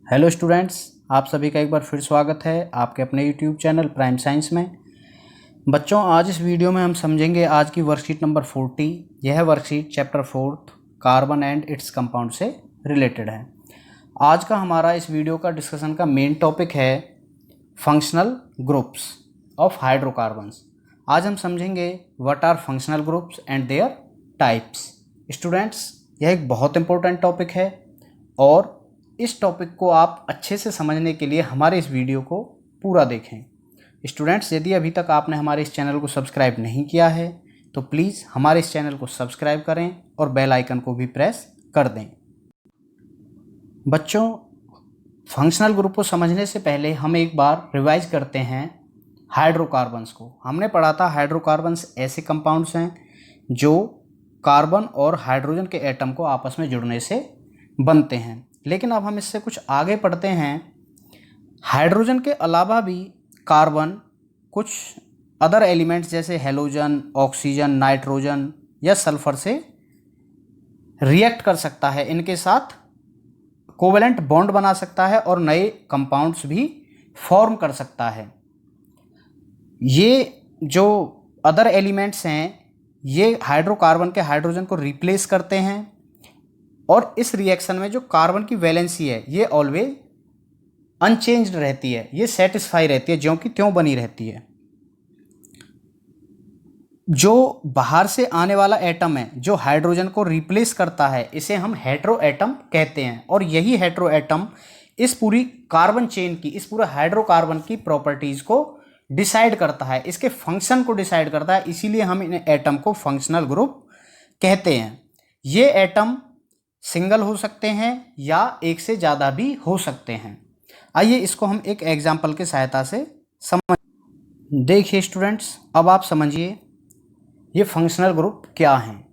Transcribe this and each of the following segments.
Hello students, आप सभी का एक बार फिर स्वागत है आपके अपने यूट्यूब चैनल प्राइम साइंस में। बच्चों, आज इस वीडियो में हम समझेंगे आज की वर्कशीट नंबर 40। यह worksheet chapter 4 carbon and its compound से रिलेटेड है। आज का हमारा इस वीडियो का डिस्कशन का मेन टॉपिक है फंक्शनल ग्रुप्स ऑफ हाइड्रोकार्बन्स। आज हम समझेंगे what are functional groups and their types. Students, यह एक बहुत इंपॉर्टेंट टॉपिक है और इस टॉपिक को आप अच्छे से समझने के लिए हमारे इस वीडियो को पूरा देखें। स्टूडेंट्स, यदि अभी तक आपने हमारे इस चैनल को सब्सक्राइब नहीं किया है तो प्लीज़ हमारे इस चैनल को सब्सक्राइब करें और बेल आइकन को भी प्रेस कर दें। बच्चों, फंक्शनल ग्रुप को समझने से पहले हम एक बार रिवाइज करते हैं हाइड्रोकार्बन्स को। हमने पढ़ा था हाइड्रोकार्बन्स ऐसे कंपाउंड्स हैं जो कार्बन और हाइड्रोजन के एटम को आपस में जुड़ने से बनते हैं। लेकिन अब हम इससे कुछ आगे पढ़ते हैं। हाइड्रोजन के अलावा भी कार्बन कुछ अदर एलिमेंट्स जैसे हेलोजन, ऑक्सीजन, नाइट्रोजन या सल्फर से रिएक्ट कर सकता है, इनके साथ कोवेलेंट बॉन्ड बना सकता है और नए कंपाउंड्स भी फॉर्म कर सकता है। ये जो अदर एलिमेंट्स हैं ये हाइड्रोकार्बन के हाइड्रोजन को रिप्लेस करते हैं और इस रिएक्शन में जो कार्बन की वैलेंसी है ये ऑलवेज अनचेंज्ड रहती है, ये सेटिस्फाई रहती है, ज्यों की त्यों बनी रहती है। जो बाहर से आने वाला एटम है जो हाइड्रोजन को रिप्लेस करता है इसे हम हेटेरो एटम कहते हैं और यही हेटेरो एटम इस पूरी कार्बन चेन की, इस पूरे हाइड्रोकार्बन की प्रॉपर्टीज को डिसाइड करता है, इसके फंक्शन को डिसाइड करता है। इसीलिए हम इन एटम को फंक्शनल ग्रुप कहते हैं। ये एटम सिंगल हो सकते हैं या एक से ज़्यादा भी हो सकते हैं। आइए इसको हम एक एग्जाम्पल के सहायता से समझ। देखिए स्टूडेंट्स, अब आप समझिए ये फंक्शनल ग्रुप क्या हैं।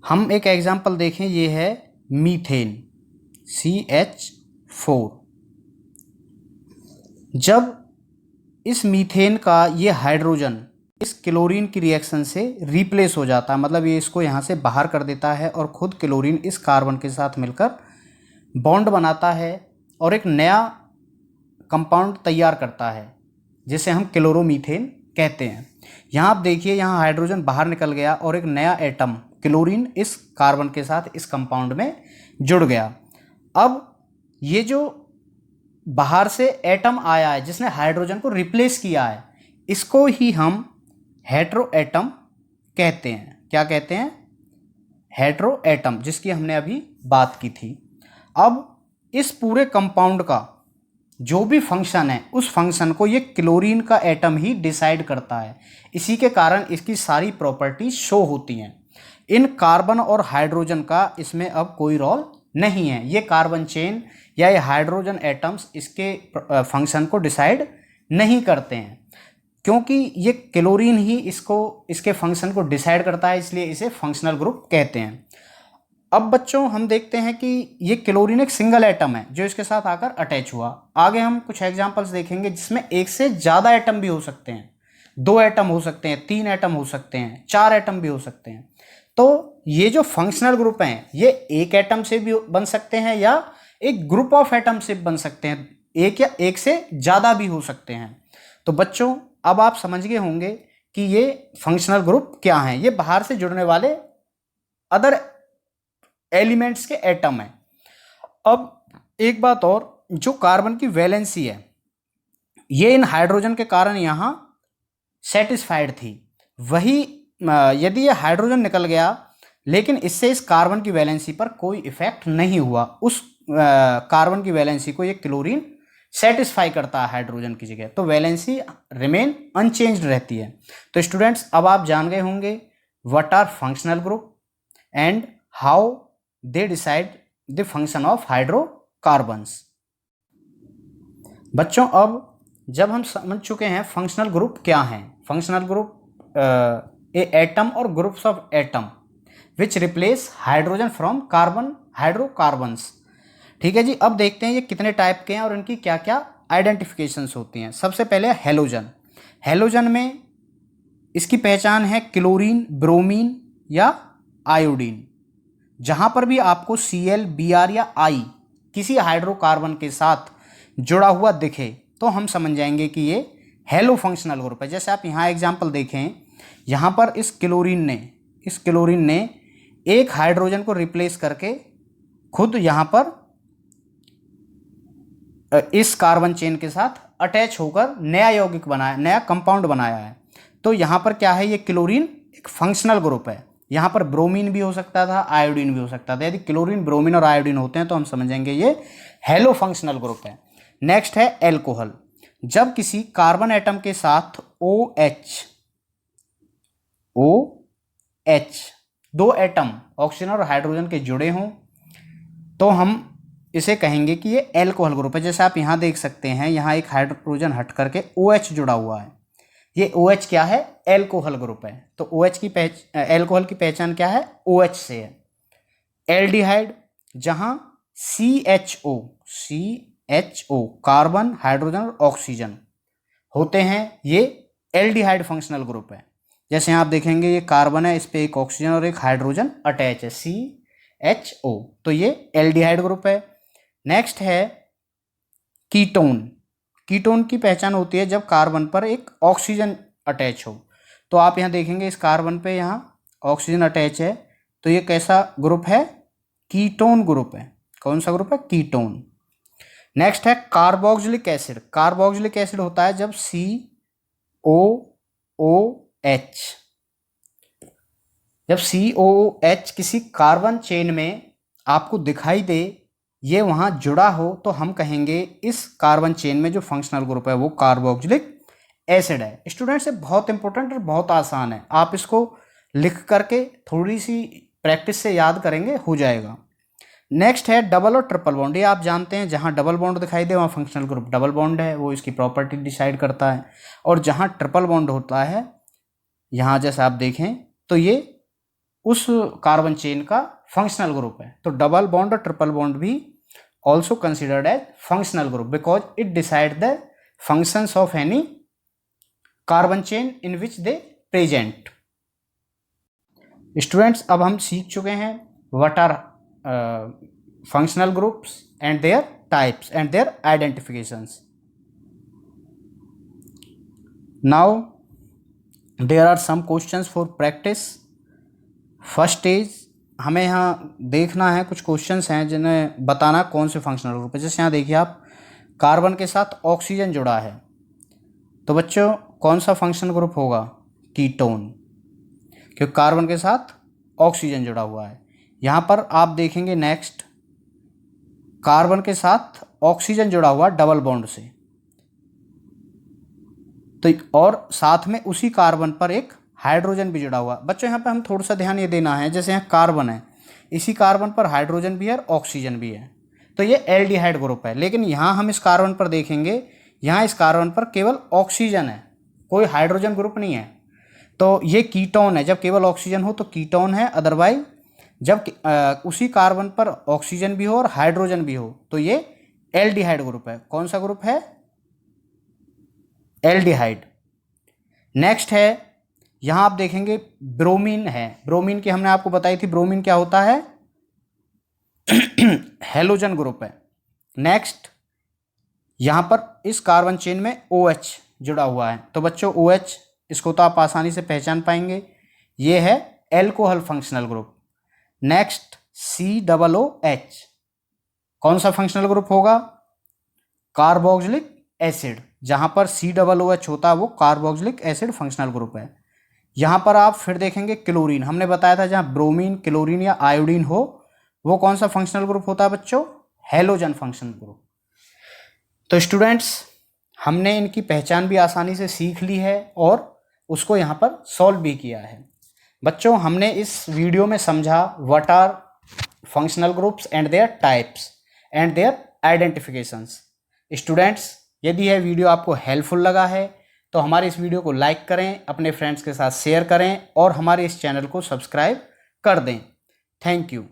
हम एक एग्जाम्पल देखें, ये है मीथेन CH4। जब इस मीथेन का ये हाइड्रोजन इस क्लोरीन की रिएक्शन से रिप्लेस हो जाता है, मतलब ये इसको यहाँ से बाहर कर देता है और खुद क्लोरीन इस कार्बन के साथ मिलकर बॉन्ड बनाता है और एक नया कंपाउंड तैयार करता है जिसे हम क्लोरोमीथेन कहते हैं। यहाँ आप देखिए, यहाँ हाइड्रोजन बाहर निकल गया और एक नया एटम क्लोरीन इस कार्बन के साथ इस कंपाउंड में जुड़ गया। अब ये जो बाहर से एटम आया है जिसने हाइड्रोजन को रिप्लेस किया है, इसको ही हम हेटेरो एटम कहते हैं। क्या कहते हैं? हेटेरो एटम, जिसकी हमने अभी बात की थी। अब इस पूरे कंपाउंड का जो भी फंक्शन है उस फंक्शन को ये क्लोरीन का एटम ही डिसाइड करता है। इसी के कारण इसकी सारी प्रॉपर्टीज शो होती हैं। इन कार्बन और हाइड्रोजन का इसमें अब कोई रोल नहीं है। ये कार्बन चेन या ये हाइड्रोजन एटम्स इसके फंक्शन को डिसाइड नहीं करते हैं, क्योंकि ये क्लोरीन ही इसके फंक्शन को डिसाइड करता है, इसलिए इसे फंक्शनल ग्रुप कहते हैं। अब बच्चों, हम देखते हैं कि ये क्लोरीन एक सिंगल एटम है जो इसके साथ आकर अटैच हुआ। आगे हम कुछ एग्जांपल्स देखेंगे जिसमें एक से ज़्यादा एटम भी हो सकते हैं, 2 एटम हो सकते हैं, 3 एटम हो सकते हैं, 4 एटम भी हो सकते हैं। तो ये जो फंक्शनल ग्रुप हैं ये एक एटम से भी बन सकते हैं या एक ग्रुप ऑफ एटम से बन सकते हैं, एक या एक से ज़्यादा भी हो सकते हैं। तो बच्चों, अब आप समझ गए होंगे कि ये फंक्शनल ग्रुप क्या हैं। ये बाहर से जुड़ने वाले अदर एलिमेंट्स के एटम हैं। अब एक बात और, जो कार्बन की वैलेंसी है ये इन हाइड्रोजन के कारण यहाँ सेटिस्फाइड थी। वही यदि ये हाइड्रोजन निकल गया लेकिन इससे इस कार्बन की वैलेंसी पर कोई इफेक्ट नहीं हुआ, उस कार्बन की वैलेंसी को ये क्लोरीन सेटिस्फाई करता है हाइड्रोजन की जगह, तो वैलेंसी रिमेन अनचेंज्ड रहती है। तो स्टूडेंट्स, अब आप जान गए होंगे what are functional group and how they decide the function of hydrocarbons. बच्चों, अब जब हम समझ चुके हैं फंक्शनल ग्रुप क्या हैं, फंक्शनल ग्रुप ए एटम और groups of atom which replace hydrogen from carbon hydrocarbons. ठीक है जी। अब देखते हैं ये कितने टाइप के हैं और इनकी क्या क्या आइडेंटिफिकेशंस होती हैं। सबसे पहले हेलोजन। हेलोजन में इसकी पहचान है क्लोरीन, ब्रोमीन या आयोडीन। जहाँ पर भी आपको Cl, Br या I किसी हाइड्रोकार्बन के साथ जुड़ा हुआ दिखे तो हम समझ जाएंगे कि ये हेलो फंक्शनल ग्रुप है। जैसे आप यहाँ एग्जाम्पल देखें, यहाँ पर इस क्लोरीन ने एक हाइड्रोजन को रिप्लेस करके खुद यहाँ पर इस कार्बन चेन के साथ अटैच होकर नया यौगिक बनाया, नया कंपाउंड बनाया है। तो यहाँ पर क्या है, ये क्लोरीन एक फंक्शनल ग्रुप है। यहाँ पर ब्रोमीन भी हो सकता था, आयोडीन भी हो सकता था। यदि क्लोरीन, ब्रोमीन और आयोडीन होते हैं तो हम समझेंगे ये हेलो फंक्शनल ग्रुप है। नेक्स्ट है एल्कोहल। जब किसी कार्बन एटम के साथ OH दो एटम ऑक्सीजन और हाइड्रोजन के जुड़े हों तो हम इसे कहेंगे कि ये एल्कोहल ग्रुप है। जैसे आप यहाँ देख सकते हैं, यहाँ एक हाइड्रोजन हट करके OH जुड़ा हुआ है। ये OH क्या है, एल्कोहल ग्रुप है। तो एल्कोहल की पहचान क्या है, OH से है। एल्डिहाइड, जहाँ CHO कार्बन, हाइड्रोजन और ऑक्सीजन होते हैं, ये एल्डिहाइड फंक्शनल ग्रुप है। जैसे यहाँ आप देखेंगे, ये कार्बन है, इस पे एक ऑक्सीजन और एक हाइड्रोजन अटैच है, CHO, तो ये एल्डिहाइड ग्रुप है। नेक्स्ट है कीटोन। कीटोन की पहचान होती है जब कार्बन पर एक ऑक्सीजन अटैच हो। तो आप यहाँ देखेंगे, इस कार्बन पे यहाँ ऑक्सीजन अटैच है, तो ये कैसा ग्रुप है, कीटोन ग्रुप है। कौन सा ग्रुप है, कीटोन। नेक्स्ट है कार्बोक्सिलिक एसिड। कार्बोक्सिलिक एसिड होता है जब COOH किसी कार्बन चेन में आपको दिखाई दे, ये वहाँ जुड़ा हो, तो हम कहेंगे इस कार्बन चेन में जो फंक्शनल ग्रुप है वो कार्बोक्सिलिक एसिड है। स्टूडेंट्स, ये बहुत इंपॉर्टेंट और बहुत आसान है। आप इसको लिख करके थोड़ी सी प्रैक्टिस से याद करेंगे, हो जाएगा। नेक्स्ट है डबल और ट्रिपल बॉन्ड। ये आप जानते हैं, जहाँ डबल बॉन्ड दिखाई दे वहाँ फंक्शनल ग्रुप डबल बॉन्ड है, वो इसकी प्रॉपर्टी डिसाइड करता है। और जहाँ ट्रिपल बॉन्ड होता है, यहाँ जैसे आप देखें तो ये उस कार्बन चेन का फंक्शनल ग्रुप है। तो डबल बॉन्ड और ट्रिपल बॉन्ड भी also considered as functional group because it decide the functions of any carbon chain in which they present. Students, अब हम सीख चुके हैं what are functional groups and their types and their identifications. Now there are some questions for practice. First is, हमें यहाँ देखना है, कुछ क्वेश्चंस हैं जिन्हें बताना कौन से फंक्शनल ग्रुप है। जैसे यहाँ देखिए आप, कार्बन के साथ ऑक्सीजन जुड़ा है, तो बच्चों कौन सा फंक्शनल ग्रुप होगा, कीटोन, क्योंकि कार्बन के साथ ऑक्सीजन जुड़ा हुआ है। यहाँ पर आप देखेंगे नेक्स्ट, कार्बन के साथ ऑक्सीजन जुड़ा हुआ डबल बॉन्ड से, तो और साथ में उसी कार्बन पर एक हाइड्रोजन भी जुड़ा हुआ। बच्चों यहाँ पे हम थोड़ा सा ध्यान ये देना है, जैसे यहाँ कार्बन है, इसी कार्बन पर हाइड्रोजन भी है और ऑक्सीजन भी है, तो ये एल्डिहाइड ग्रुप है। लेकिन यहाँ हम इस कार्बन पर देखेंगे, यहाँ इस कार्बन पर केवल ऑक्सीजन है, कोई हाइड्रोजन ग्रुप नहीं है, तो ये कीटोन है। जब केवल ऑक्सीजन हो तो कीटोन है, अदरवाइज जब उसी कार्बन पर ऑक्सीजन भी हो और हाइड्रोजन भी हो तो ये एल्डिहाइड ग्रुप है। कौन सा ग्रुप है, एल्डिहाइड। नेक्स्ट है, यहाँ आप देखेंगे ब्रोमीन है। ब्रोमीन की हमने आपको बताई थी, ब्रोमीन क्या होता है, हेलोजन ग्रुप है। नेक्स्ट, यहाँ पर इस कार्बन चेन में OH जुड़ा हुआ है, तो बच्चों OH, इसको तो आप आसानी से पहचान पाएंगे, ये है alcohol functional group. Next COOH, कौन सा फंक्शनल ग्रुप होगा, कार्बोक्सिलिक एसिड। जहाँ पर COOH होता है वो कार्बोक्सिलिक एसिड फंक्शनल ग्रुप है। यहाँ पर आप फिर देखेंगे क्लोरीन, हमने बताया था जहाँ ब्रोमीन, क्लोरीन या आयोडीन हो वो कौन सा फंक्शनल ग्रुप होता है बच्चों, हेलोजन फंक्शनल ग्रुप। तो स्टूडेंट्स, हमने इनकी पहचान भी आसानी से सीख ली है और उसको यहाँ पर सॉल्व भी किया है। बच्चों, हमने इस वीडियो में समझा what are functional groups and their types and their identifications. Students, यदि यह वीडियो आपको हेल्पफुल लगा है तो हमारे इस वीडियो को लाइक करें, अपने फ्रेंड्स के साथ शेयर करें और हमारे इस चैनल को सब्सक्राइब कर दें। Thank you.